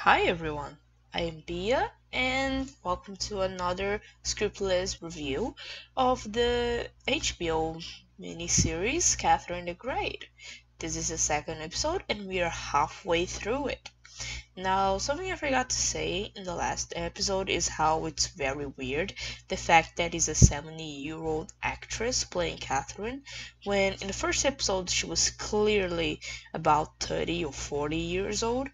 Hi everyone, I am Bia and welcome to another Scriptless review of the HBO Miniseries Catherine the Great. This is the second episode and we are halfway through it. Now, something I forgot to say in the last episode is how it's very weird the fact that it's a 70-year-old actress playing Catherine, when in the first episode she was clearly about 30 or 40 years old.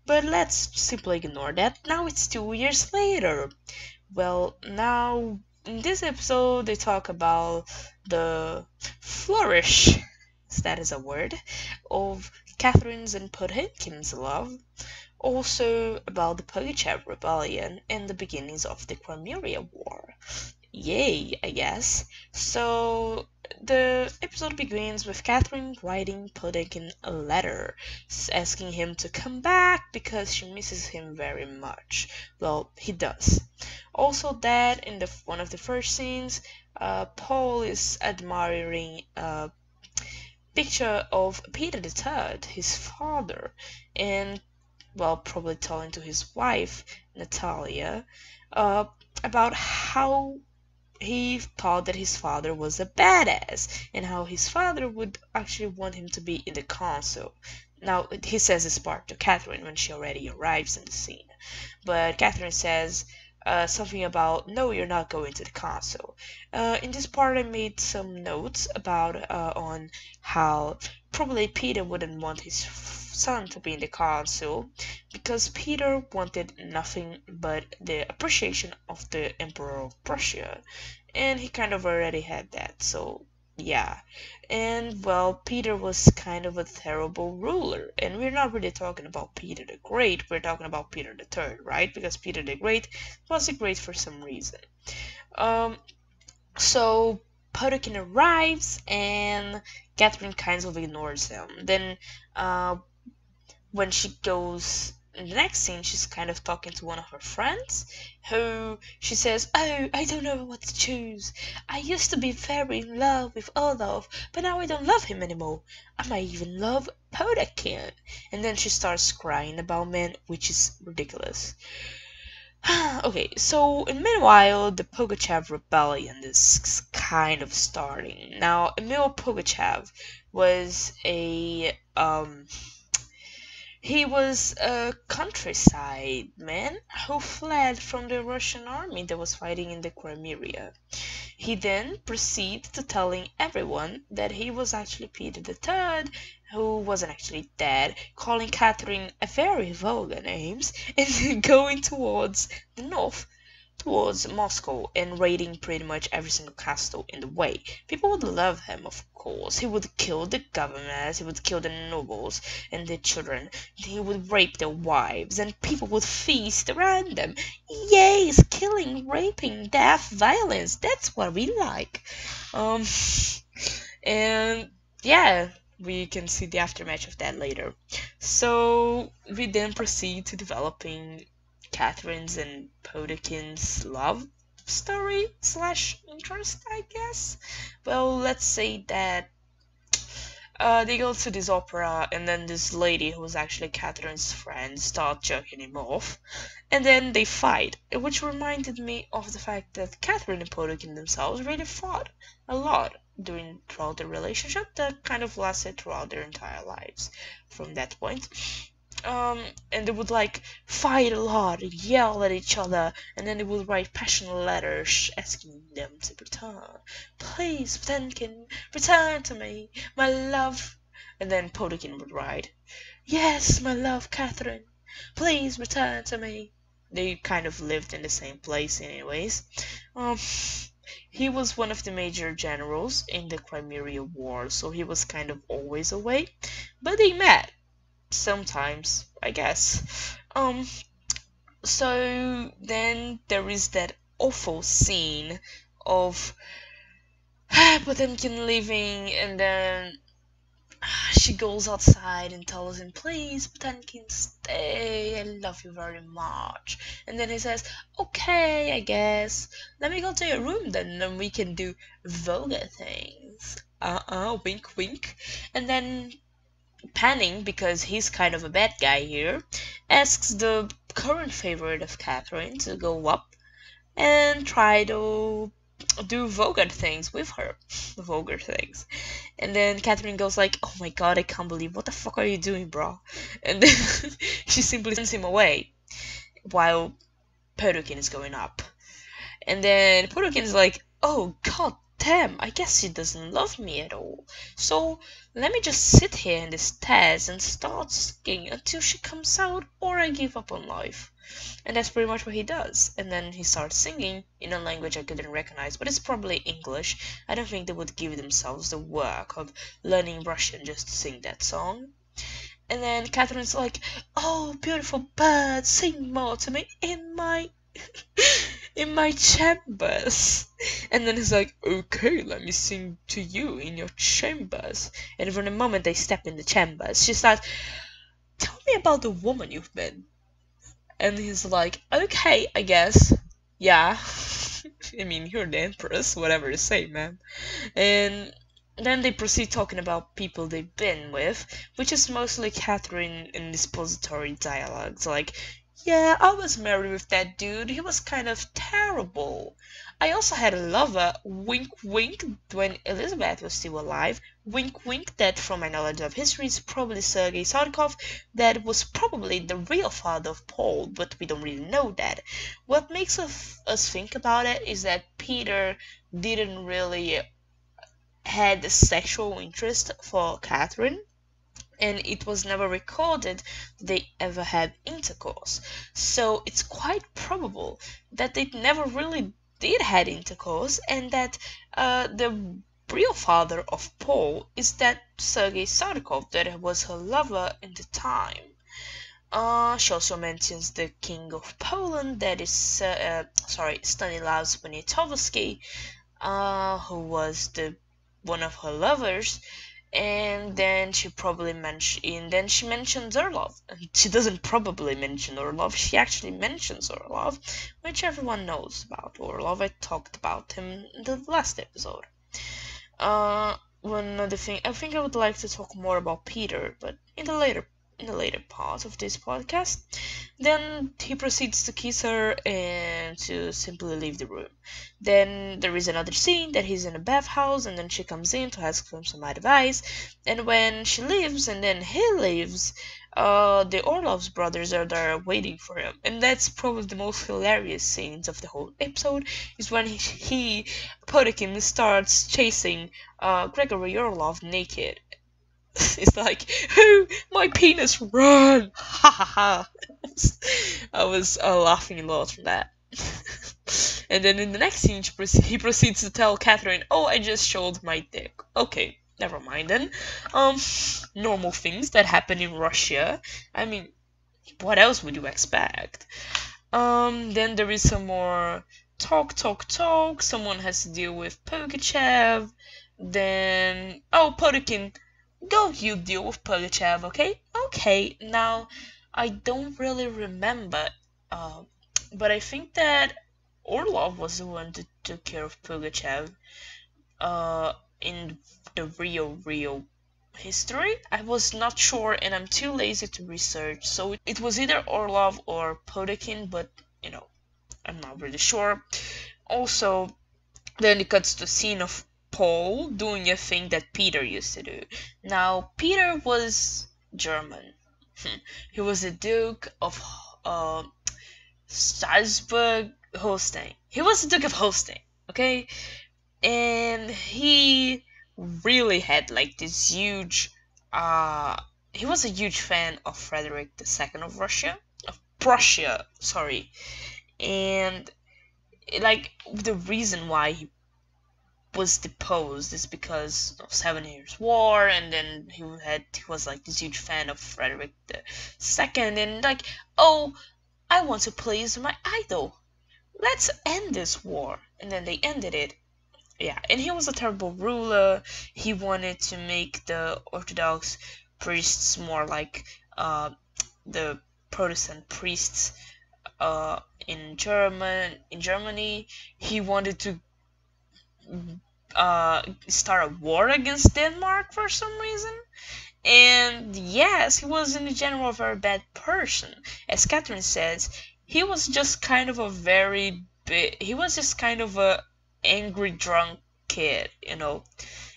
But let's simply ignore that. Now it's 2 years later. Well, now in this episode they talk about the flourish, if that is a word, of Catherine's and Potemkin's love. Also about the Pugachev Rebellion and the beginnings of the Crimea War. Yay, I guess. So the episode begins with Catherine writing Potemkin a letter asking him to come back because she misses him very much. Well, he does. Also, that in one of the first scenes, Paul is admiring a picture of Peter III, his father, and well, probably telling to his wife Natalia about how he thought that his father was a badass and how his father would actually want him to be in the council. Now, he says this part to Catherine when she already arrives in the scene. But Catherine says something about, no, you're not going to the council. In this part, I made some notes about on how probably Peter wouldn't want his son to be in the council because Peter wanted nothing but the appreciation of the Emperor of Prussia, and he kind of already had that, so yeah. And well, Peter was kind of a terrible ruler, and we're not really talking about Peter the Great, we're talking about Peter the Third, right? Because Peter the Great wasn't great for some reason. So Potemkin arrives and Catherine kind of ignores him. Then when she goes in the next scene, she's kind of talking to one of her friends who she says, oh, I don't know what to choose. I used to be very in love with Olaf, but now I don't love him anymore. I might even love Potemkin. And then she starts crying about men, which is ridiculous. Okay, so meanwhile, the Pugachev rebellion is kind of starting. Now, Emil Pugachev was he was a countryside man who fled from the Russian army that was fighting in the Crimea. He then proceeds to telling everyone that he was actually Peter III, who wasn't actually dead, calling Catherine a very vulgar names, and going towards the north, towards Moscow, and raiding pretty much every single castle in the way. People would love him, of course. He would kill the governors, he would kill the nobles and the children, he would rape their wives, and people would feast around them. Yes, killing, raping, death, violence, that's what we like. And yeah, we can see the aftermath of that later. So we then proceed to developing Catherine's and Potemkin's love story slash interest, I guess. Well, let's say that they go to this opera, and then this lady who was actually Catherine's friend starts jerking him off, and then they fight, which reminded me of the fact that Catherine and Potemkin themselves really fought a lot throughout the relationship that kind of lasted throughout their entire lives from that point. And they would like fight a lot and yell at each other, and then they would write passionate letters asking them to return. Please, Potemkin, return to me, my love. And then Potemkin would write, yes, my love, Catherine, please return to me. They kind of lived in the same place anyways. He was one of the major generals in the Crimea War, so he was kind of always away, but they met sometimes, I guess. So then there is that awful scene of Potemkin leaving, and then she goes outside and tells him, please, Potemkin, stay, I love you very much. And then he says, okay, I guess, let me go to your room then, and we can do vulgar things. Wink, wink. And then Panning, because he's kind of a bad guy here, asks the current favorite of Catherine to go up and try to do vulgar things with her. Vulgar things. And then Catherine goes like, oh my god, I can't believe, what the fuck are you doing, bro? And then she simply sends him away while Perukin is going up. And then Perukin's like, oh god damn, I guess she doesn't love me at all. So let me just sit here in this test and start singing until she comes out, or I give up on life. And that's pretty much what he does. And then he starts singing in a language I couldn't recognize, but it's probably English. I don't think they would give themselves the work of learning Russian just to sing that song. And then Catherine's like, oh, beautiful bird, sing more to me in my in my chambers. And then he's like, okay, let me sing to you in your chambers. And from the moment they step in the chambers, she starts, tell me about the woman you've been. And he's like, okay, I guess. Yeah. I mean, you're the empress, whatever you say, man. And then they proceed talking about people they've been with, which is mostly Catherine in expository dialogues, like, yeah, I was married with that dude, he was kind of terrible. I also had a lover, wink wink, when Elizabeth was still alive, wink wink, that from my knowledge of history is probably Sergei Sarkov, that was probably the real father of Paul, but we don't really know that. What makes us think about it is that Peter didn't really had a sexual interest for Catherine, and it was never recorded they ever had intercourse. So it's quite probable that they never really did had intercourse, and that the real father of Paul is that Sergei Sarkov that was her lover in the time. She also mentions the King of Poland, that is, Stanislaus Poniatowski, who was the one of her lovers. And then she mentions Orlov. She doesn't probably mention Orlov, she actually mentions Orlov, which everyone knows about Orlov. I talked about him in the last episode. One other thing, I think I would like to talk more about Peter, but in the later part of this podcast. Then he proceeds to kiss her and to simply leave the room. Then there is another scene that he's in a bathhouse, and then she comes in to ask him some advice. And when she leaves and then he leaves, the Orlov's brothers are there waiting for him. And that's probably the most hilarious scenes of the whole episode, is when he Potikin starts chasing Gregory Orlov naked. It's like, who? My penis, run! Ha ha ha! I was laughing a lot from that. And then in the next scene, he proceeds to tell Catherine, oh, I just showed my dick. Okay, never mind then. Normal things that happen in Russia. I mean, what else would you expect? Then there is some more talk. Someone has to deal with Pugachev. Then, oh, Potikin, go you deal with Pugachev, okay? Okay, now, I don't really remember, but I think that Orlov was the one that took care of Pugachev, in the real history. I was not sure, and I'm too lazy to research, so it was either Orlov or Potikin, but, I'm not really sure. Also, then it cuts to the scene of Paul doing a thing that Peter used to do. Now, Peter was German. He was the Duke of Salzburg Holstein. He was the Duke of Holstein, okay? And he really had like this huge he was a huge fan of Frederick II of Prussia, sorry. And like the reason why he was deposed is because of 7 Years' War, and then he was like this huge fan of Frederick II, and like, oh, I want to please my idol. Let's end this war. And then they ended it. Yeah, and he was a terrible ruler. He wanted to make the Orthodox priests more like the Protestant priests in Germany. He wanted to start a war against Denmark for some reason, And yes, he was in general a very bad person. As Catherine says, he was just kind of he was just kind of a angry drunk kid,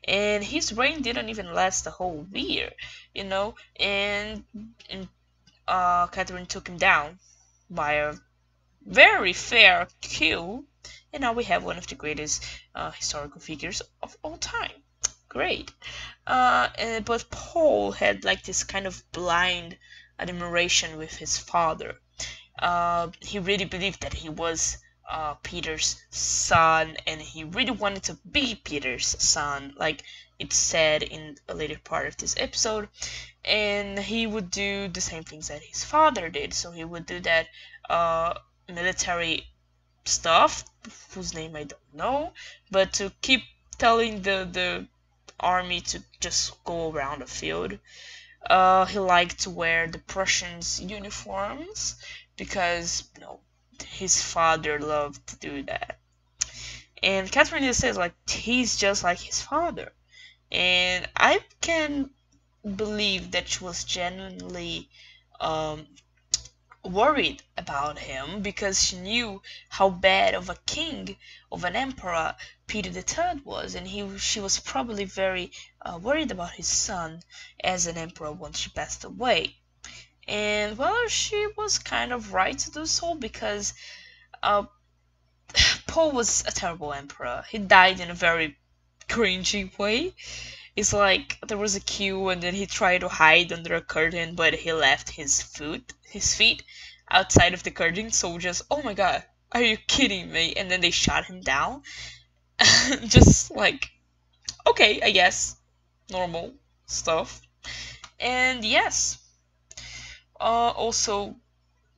and his reign didn't even last the whole year, and Catherine took him down by a very fair kill, and now we have one of the greatest historical figures of all time. Great. But Paul had like this kind of blind admiration with his father. He really believed that he was Peter's son, and he really wanted to be Peter's son, like it's said in a later part of this episode. And he would do the same things that his father did. So he would do that military stuff, whose name I don't know, but to keep telling the army to just go around the field. He liked to wear the Prussians' uniforms because his father loved to do that. And Catherine just says like he's just like his father, and I can believe that she was genuinely worried about him because she knew how bad of a king, of an emperor, Peter III was, and she was probably very worried about his son as an emperor once she passed away. And well, she was kind of right to do so because Paul was a terrible emperor. He died in a very cringy way. It's like there was a queue and then he tried to hide under a curtain, but he left his feet outside of the curtain. Soldiers, oh my god, are you kidding me? And then they shot him down. Just like, okay, I guess, normal stuff. And yes, also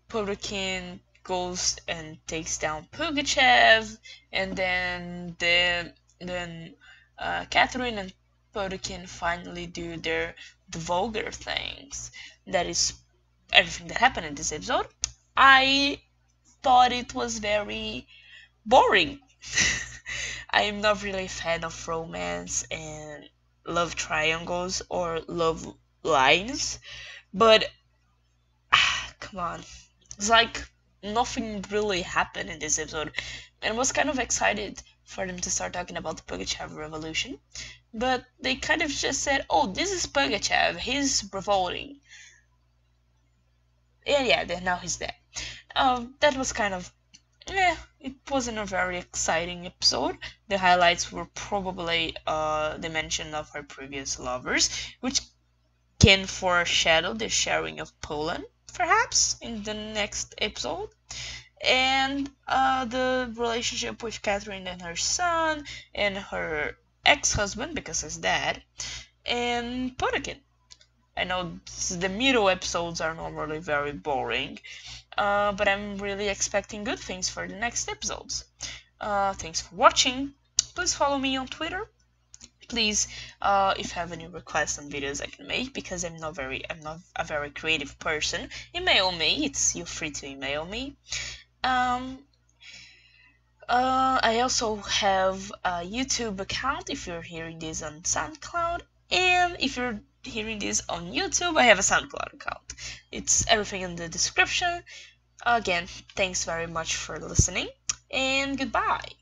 Potemkin goes and takes down Pugachev, and then Catherine and Potemkin finally do the vulgar things. That is everything that happened in this episode. I thought it was very boring. I am not really a fan of romance and love triangles or love lines, but come on, it's like nothing really happened in this episode, and I was kind of excited for them to start talking about the Pugachev revolution, but they kind of just said, oh, this is Pugachev, he's revolting. Yeah, now he's dead. That was kind of, it wasn't a very exciting episode. The highlights were probably the mention of her previous lovers, which can foreshadow the sharing of Poland, perhaps, in the next episode. And the relationship with Catherine and her son, and her ex-husband, because his dad, and Potemkin. I know the middle episodes are normally very boring, but I'm really expecting good things for the next episodes. Thanks for watching. Please follow me on Twitter. Please, if you have any requests on videos I can make, because I'm not a very creative person, email me. You're free to email me. I also have a YouTube account if you're hearing this on SoundCloud, and if you're hearing this on YouTube, I have a SoundCloud account. It's everything in the description. Again, thanks very much for listening, and goodbye.